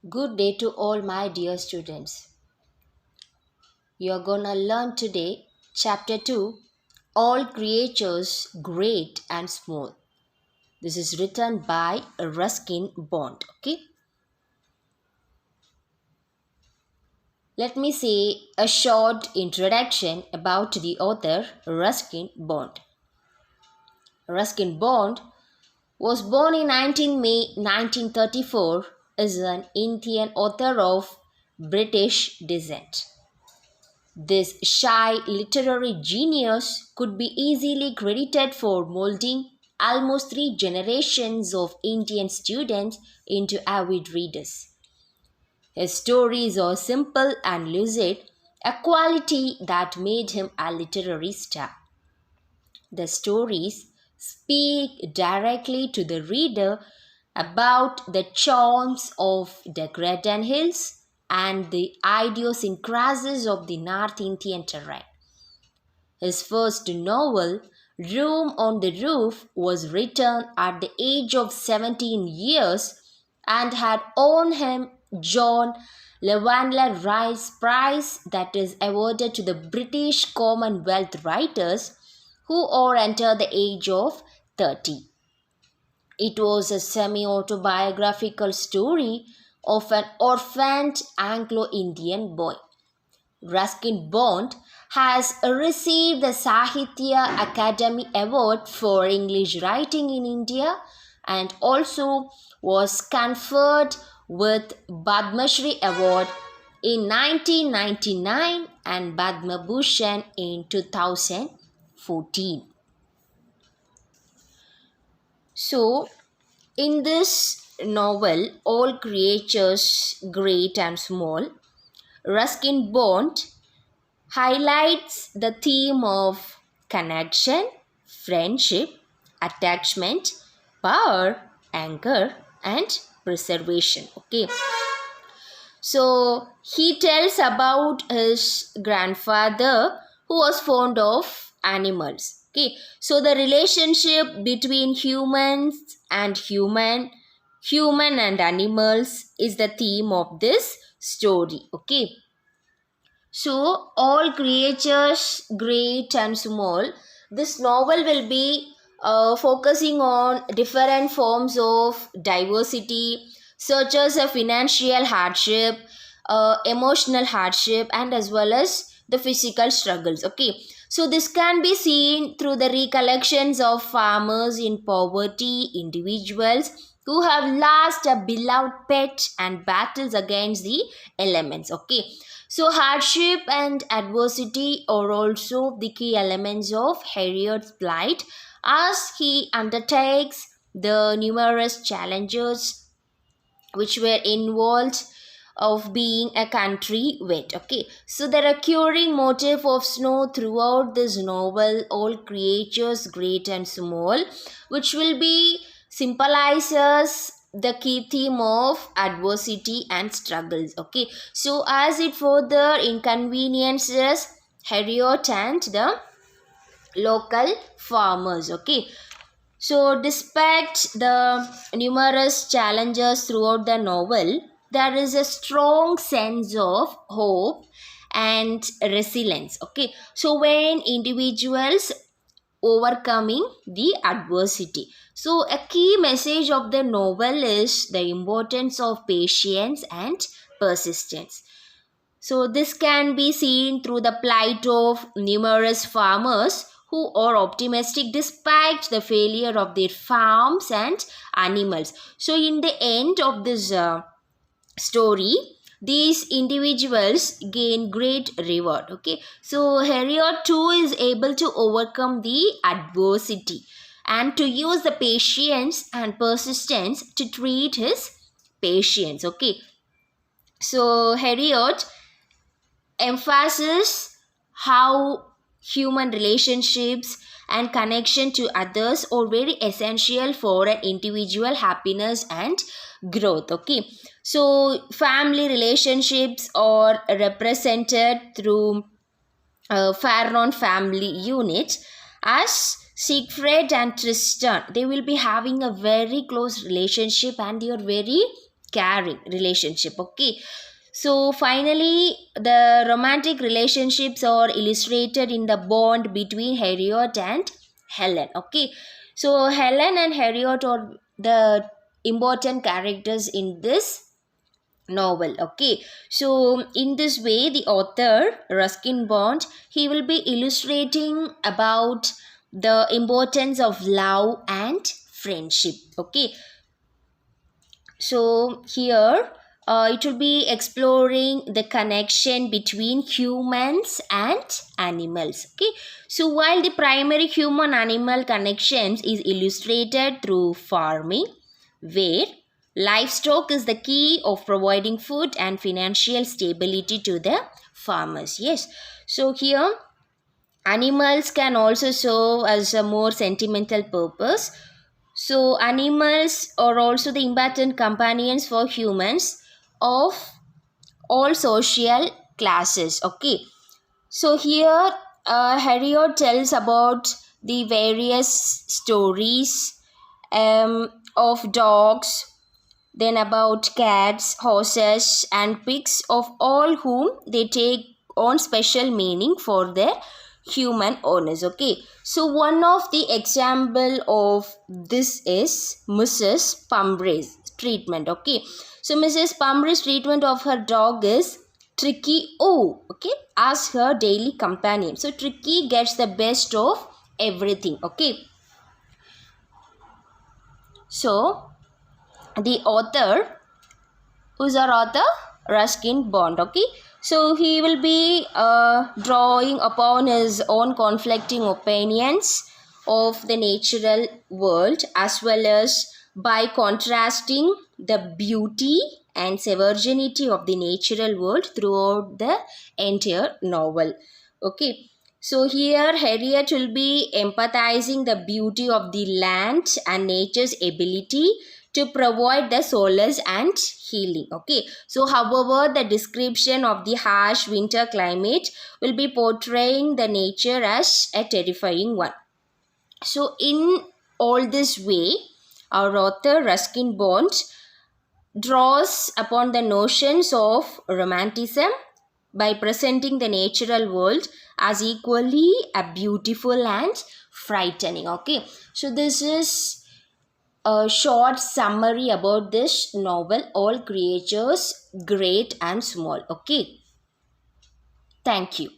Good day to all my dear students. You're gonna learn today chapter 2, All Creatures Great and Small. This is written by Ruskin Bond. Okay, let me say a short introduction about the author Ruskin Bond. Ruskin Bond was born in 19 May 1934, is an Indian author of British descent. This shy literary genius could be easily credited for molding almost three generations of Indian students into avid readers. His stories are simple and lucid, a quality that made him a literary star. The stories speak directly to the reader about the charms of Deccan Hills and the idiosyncrasies of the North Indian terrain. His first novel, Room on the Roof, was written at the age of 17 years and had won him John Llewellyn Rhys Prize, that is awarded to the British Commonwealth writers who are under the age of 30. It was a semi autobiographical story of an orphaned Anglo Indian boy. Ruskin Bond has received the Sahitya Academy Award for English Writing in India and also was conferred with Padma Shri Award in 1999 and Padma Bhushan in 2014. So, in this novel, All Creatures Great and Small, Ruskin Bond highlights the theme of connection, friendship, attachment, power, anger, and preservation. Okay, so he tells about his grandfather who was fond of animals. Okay, so the relationship between humans and human and animals is the theme of this story. Okay, so, all creatures, great and small, this novel will be focusing on different forms of diversity, such as a financial hardship, emotional hardship, and as well as the physical struggles. Okay, so this can be seen through the recollections of farmers in poverty, individuals who have lost a beloved pet, and battles against the elements. Okay, so, hardship and adversity are also the key elements of Harriot's plight as he undertakes the numerous challenges which were involved of being a country vet. Okay, so the recurring motif of snow throughout this novel, All Creatures Great and Small, which will be symbolizes the key theme of adversity and struggles. Okay, so as it further inconveniences Harriot and the local farmers. Okay, so, despite the numerous challenges throughout the novel, there is a strong sense of hope and resilience. Okay, so when individuals overcoming the adversity. So, a key message of the novel is the importance of patience and persistence. So, this can be seen through the plight of numerous farmers who are optimistic despite the failure of their farms and animals. So, in the end of this story, these individuals gain great reward. Okay, so Harriot too is able to overcome the adversity and to use the patience and persistence to treat his patients. Okay, so Harriot emphasizes how human relationships and connection to others are very essential for an individual happiness and growth. Okay, so family relationships are represented through Farron family unit as Siegfried and Tristan. They will be having a very close relationship and they are very caring relationship. Okay, so finally the romantic relationships are illustrated in the bond between Harriet and Helen. Okay, so Helen and Harriet are the important characters in this novel. Okay, so in this way the author Ruskin Bond, he will be illustrating about the importance of love and friendship. Okay, so here it will be exploring the connection between humans and animals. Okay, so while the primary human animal connections is illustrated through farming, where livestock is the key of providing food and financial stability to the farmers. Yes, so here animals can also serve as a more sentimental purpose. So animals are also the important companions for humans of all social classes. Okay, so here Harriet tells about the various stories of dogs, then about cats, horses, and pigs, of all whom they take on special meaning for their human owners. Okay, so one of the example of this is Mrs. Pumbray's treatment. Okay, so Mrs. Pumbray's treatment of her dog is Tricky O, okay, as her daily companion. So Tricky gets the best of everything. Okay, so the author, who's our author? Ruskin Bond. Okay, so he will be drawing upon his own conflicting opinions of the natural world, as well as by contrasting the beauty and severity of the natural world throughout the entire novel. Okay, so here Harriet will be empathizing the beauty of the land and nature's ability to provide the solace and healing. Okay, so however the description of the harsh winter climate will be portraying the nature as a terrifying one. So in all this way, our author Ruskin Bond draws upon the notions of romanticism by presenting the natural world as equally a beautiful and frightening. Okay, so this is a short summary about this novel, All Creatures Great and Small. Okay, thank you.